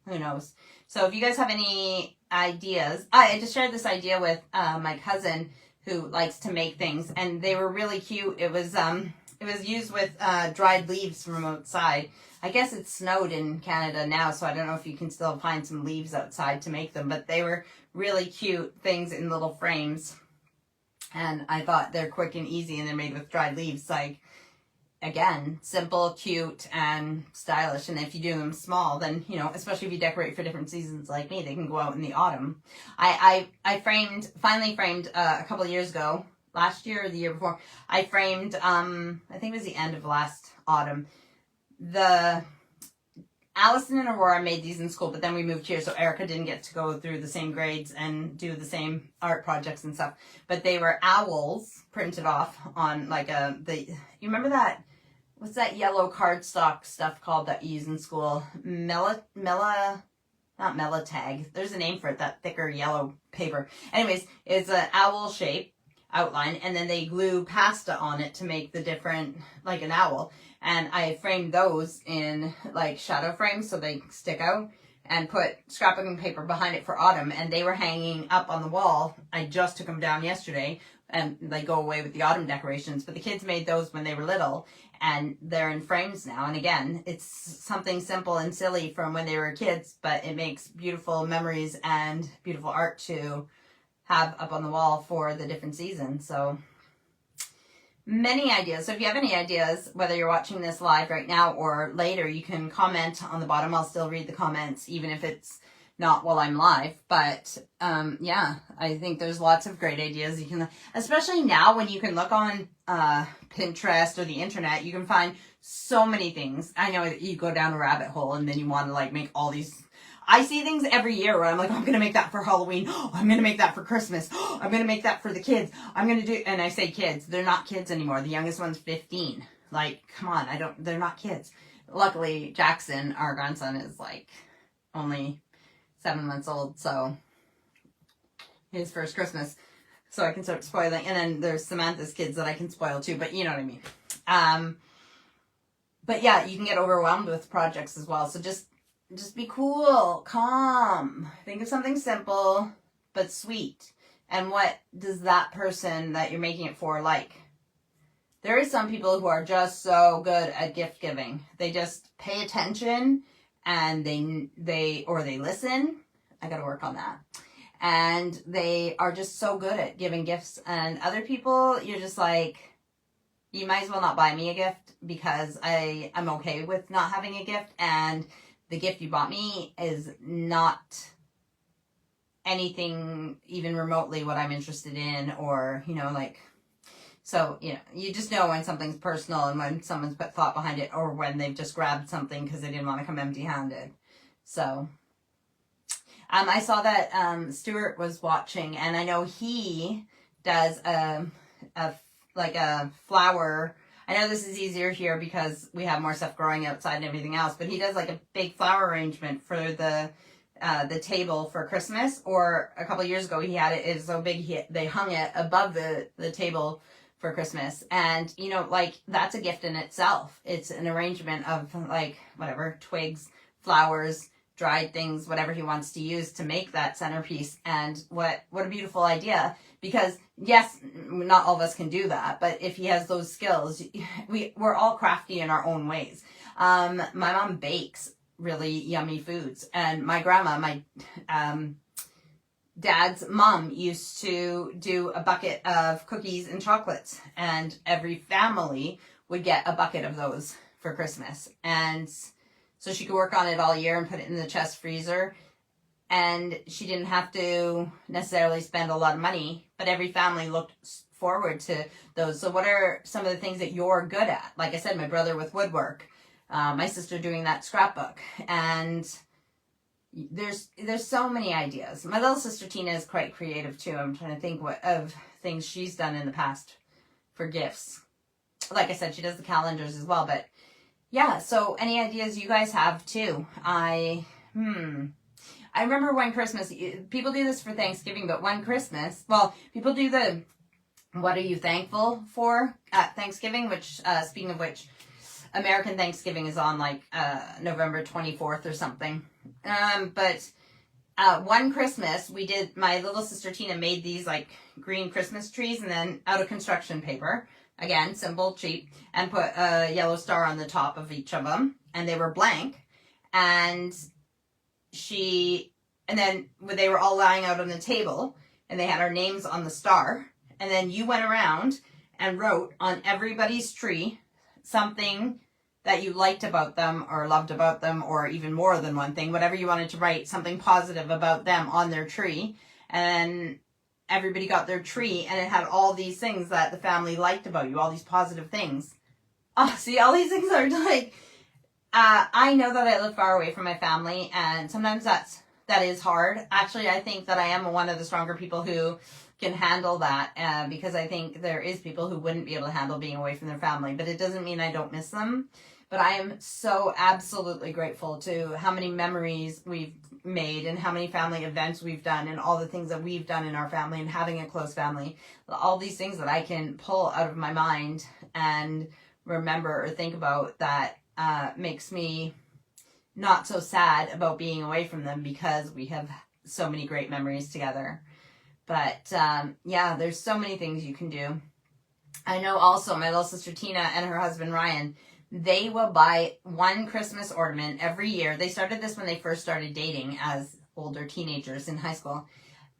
Who knows? So if you guys have any ideas, I just shared this idea with my cousin who likes to make things, and they were really cute. It was used with dried leaves from outside. I guess it snowed in Canada now, so I don't know if you can still find some leaves outside to make them, but they were really cute things in little frames. And I thought they're quick and easy, and they're made with dried leaves. Like, again, simple, cute, and stylish. And if you do them small, then, you know, especially if you decorate for different seasons like me, they can go out in the autumn. I finally framed a couple of years ago, last year or the year before, I framed, I think it was the end of last autumn, the Allison and Aurora made these in school, but then we moved here, so Erica didn't get to go through the same grades and do the same art projects and stuff. But they were owls printed off on like you remember that, what's that yellow cardstock stuff called that you use in school? Not Melotag. There's a name for it, that thicker yellow paper. Anyways, it's an owl shape outline, and then they glue pasta on it to make the different, like an owl. And I framed those in like shadow frames so they stick out, and put scrapbooking paper behind it for autumn, and they were hanging up on the wall. I just took them down yesterday, and they go away with the autumn decorations. But the kids made those when they were little, and they're in frames now. And again, it's something simple and silly from when they were kids, but it makes beautiful memories and beautiful art to have up on the wall for the different seasons. So many ideas. So if you have any ideas, whether you're watching this live right now or later, you can comment on the bottom. I'll still read the comments, even if it's not while I'm live. But yeah, I think there's lots of great ideas. You can, especially now when you can look on Pinterest or the internet, you can find so many things. I know you go down a rabbit hole and then you want to like make all these. I see things every year where I'm like, oh, I'm going to make that for Halloween. Oh, I'm going to make that for Christmas. Oh, I'm going to make that for the kids. I'm going to do, and I say kids, they're not kids anymore. The youngest one's 15. Like, come on, they're not kids. Luckily, Jackson, our grandson, is like only 7 months old. So his first Christmas. So I can start spoiling. And then there's Samantha's kids that I can spoil too, but you know what I mean. But yeah, you can get overwhelmed with projects as well. So just be cool, calm. Think of something simple, but sweet. And what does that person that you're making it for like? There is some people who are just so good at gift giving. They just pay attention, and they listen. I got to work on that. And they are just so good at giving gifts. And other people, you're just like, you might as well not buy me a gift, because I'm okay with not having a gift, and the gift you bought me is not anything even remotely what I'm interested in, or, you know, like, so, you know, you just know when something's personal and when someone's put thought behind it, or when they've just grabbed something because they didn't want to come empty-handed. So, I saw that Stuart was watching, and I know he does a flower. I know this is easier here because we have more stuff growing outside and everything else, but he does like a big flower arrangement for the table for Christmas. Or a couple of years ago, he had it so big they hung it above the table for Christmas. And, you know, like, that's a gift in itself. It's an arrangement of like whatever, twigs, flowers, dried things, whatever he wants to use to make that centerpiece. And what a beautiful idea. Because yes, not all of us can do that, but if he has those skills, we're all crafty in our own ways. My mom bakes really yummy foods, and my grandma, Dad's mom used to do a bucket of cookies and chocolates, and every family would get a bucket of those for Christmas. And so she could work on it all year and put it in the chest freezer. And she didn't have to necessarily spend a lot of money, but every family looked forward to those. So what are some of the things that you're good at? Like I said, my brother with woodwork, my sister doing that scrapbook, and there's so many ideas. My little sister Tina is quite creative too. I'm trying to think of things she's done in the past for gifts. Like I said, she does the calendars as well. But yeah, so any ideas you guys have too? I remember one Christmas, people do this for Thanksgiving, but one Christmas, well, people do the what are you thankful for at Thanksgiving, which, speaking of which, American Thanksgiving is on like November 24th or something. But one Christmas, we did, my little sister Tina made these like green Christmas trees, and then out of construction paper, again, simple, cheap, and put a yellow star on the top of each of them, and they were blank. And then they were all lying out on the table, and they had our names on the star. And then you went around and wrote on everybody's tree something that you liked about them or loved about them, or even more than one thing, whatever you wanted to write, something positive about them on their tree. And everybody got their tree, and it had all these things that the family liked about you, all these positive things. Oh, see, all these things are like, I know that I live far away from my family, and sometimes that is hard. Actually, I think that I am one of the stronger people who can handle that, because I think there is people who wouldn't be able to handle being away from their family, but it doesn't mean I don't miss them. But I am so absolutely grateful to how many memories we've made and how many family events we've done and all the things that we've done in our family and having a close family. All these things that I can pull out of my mind and remember or think about that makes me not so sad about being away from them, because we have so many great memories together. But yeah, there's so many things you can do. I know also my little sister Tina and her husband Ryan, they will buy one Christmas ornament every year. They started this when they first started dating as older teenagers in high school.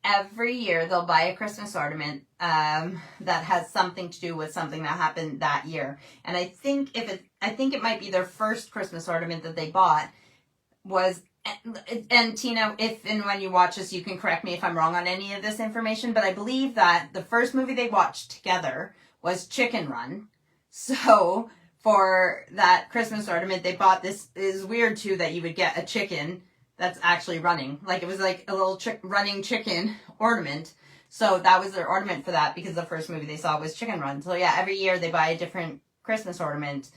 Every year they'll buy a Christmas ornament that has something to do with something that happened that year. And I think it might be their first Christmas ornament that they bought was, and Tina, if and when you watch this, you can correct me if I'm wrong on any of this information, but I believe that the first movie they watched together was Chicken Run. So for that Christmas ornament, they bought this. It is weird too that you would get a chicken that's actually running. Like, it was like a little running chicken ornament. So that was their ornament for that, because the first movie they saw was Chicken Run. So yeah, every year they buy a different Christmas ornament.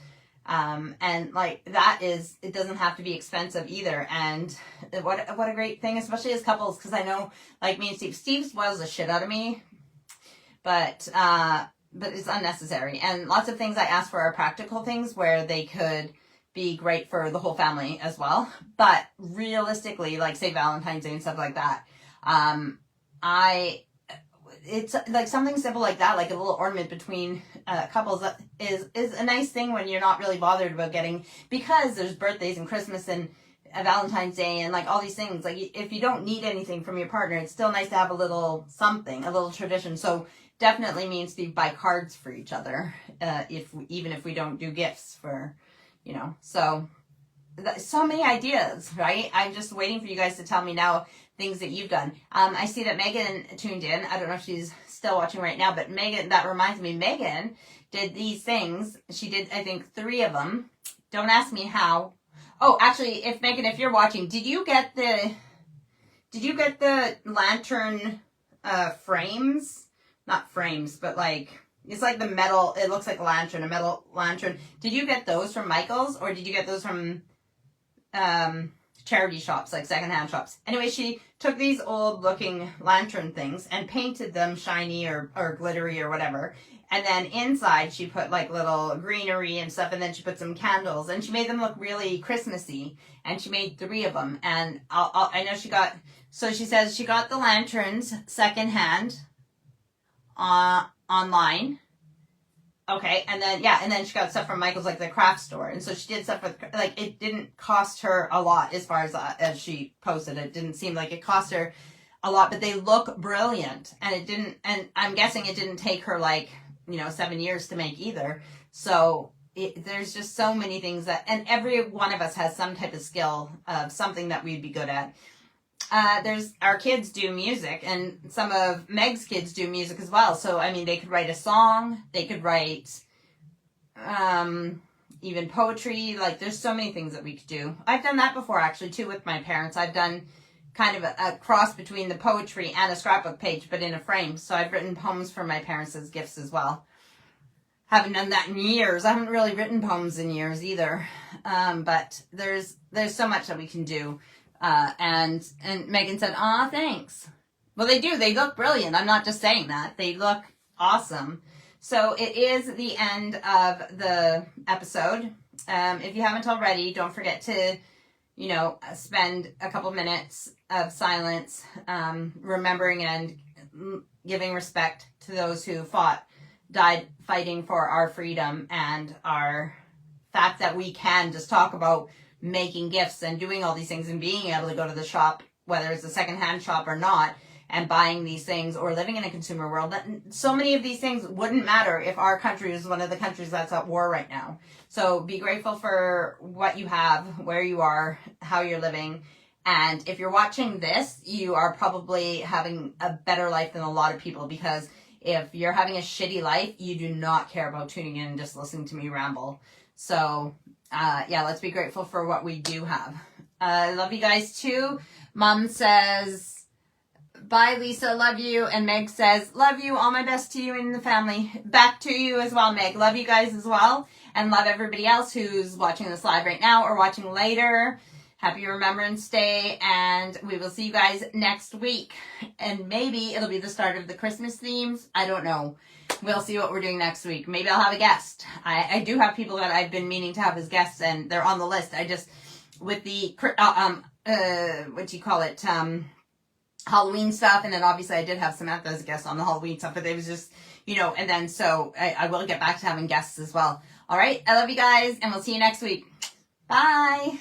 And like, it doesn't have to be expensive either. And what a great thing, especially as couples, because I know, like me and Steve spoils the shit out of me, but it's unnecessary. And lots of things I ask for are practical things where they could be great for the whole family as well. But realistically, like say Valentine's Day and stuff like that, it's like something simple like that, like a little ornament between couples, that is a nice thing when you're not really bothered about getting, because there's birthdays and Christmas and Valentine's Day and like all these things. Like, if you don't need anything from your partner, it's still nice to have a little something, a little tradition. So definitely means to buy cards for each other, even if we don't do gifts for, so many ideas, right? I'm just waiting for you guys to tell me now things that you've done. I see that Megan tuned in. I don't know if she's still watching right now, but Megan, that reminds me, Megan did these things. She did, I think, 3 of them. Don't ask me how. Oh, actually, Megan, if you're watching, did you get the lantern frames? Not frames, but like, it's like the metal, it looks like a metal lantern. Did you get those from Michael's, or did you get those from charity shops, like secondhand shops? Anyway, she took these old looking lantern things and painted them shiny or glittery or whatever. And then inside she put like little greenery and stuff, and then she put some candles, and she made them look really Christmassy. And she made 3 of them. And I know she says she got the lanterns secondhand online. Okay, and then she got stuff from Michael's, like the craft store, and so she did stuff with, like, it didn't cost her a lot as far as she posted. It didn't seem like it cost her a lot, but they look brilliant. And I'm guessing it didn't take her like, 7 years to make either. So there's just so many things and every one of us has some type of skill of something that we'd be good at. Our kids do music, and some of Meg's kids do music as well. So, I mean, they could write a song, they could write, even poetry. Like, there's so many things that we could do. I've done that before, actually, too, with my parents. I've done kind of a cross between the poetry and a scrapbook page, but in a frame. So I've written poems for my parents as gifts as well. Haven't done that in years. I haven't really written poems in years either. But there's so much that we can do. And Megan said, "Aw, thanks." Well, they do. They look brilliant. I'm not just saying that. They look awesome. So it is the end of the episode. If you haven't already, don't forget to, spend a couple minutes of silence, remembering and giving respect to those who died fighting for our freedom and our fact that we can just talk about making gifts and doing all these things and being able to go to the shop, whether it's a secondhand shop or not, and buying these things, or living in a consumer world. That so many of these things wouldn't matter if our country was one of the countries that's at war right now. So be grateful for what you have, where you are, how you're living. And if you're watching this, you are probably having a better life than a lot of people, because if you're having a shitty life, you do not care about tuning in and just listening to me ramble. So let's be grateful for what we do have. I love you guys too. Mom says, "Bye, Lisa. Love you." And Meg says, "Love you. All my best to you and the family." Back to you as well, Meg. Love you guys as well. And love everybody else who's watching this live right now or watching later. Happy Remembrance Day. And we will see you guys next week. And maybe it'll be the start of the Christmas themes. I don't know. We'll see what we're doing next week. Maybe I'll have a guest. I do have people that I've been meaning to have as guests, and they're on the list. I just, with the, Halloween stuff, and then obviously I did have Samantha as a guest on the Halloween stuff, but it was just, and then so I will get back to having guests as well. All right. I love you guys, and we'll see you next week. Bye.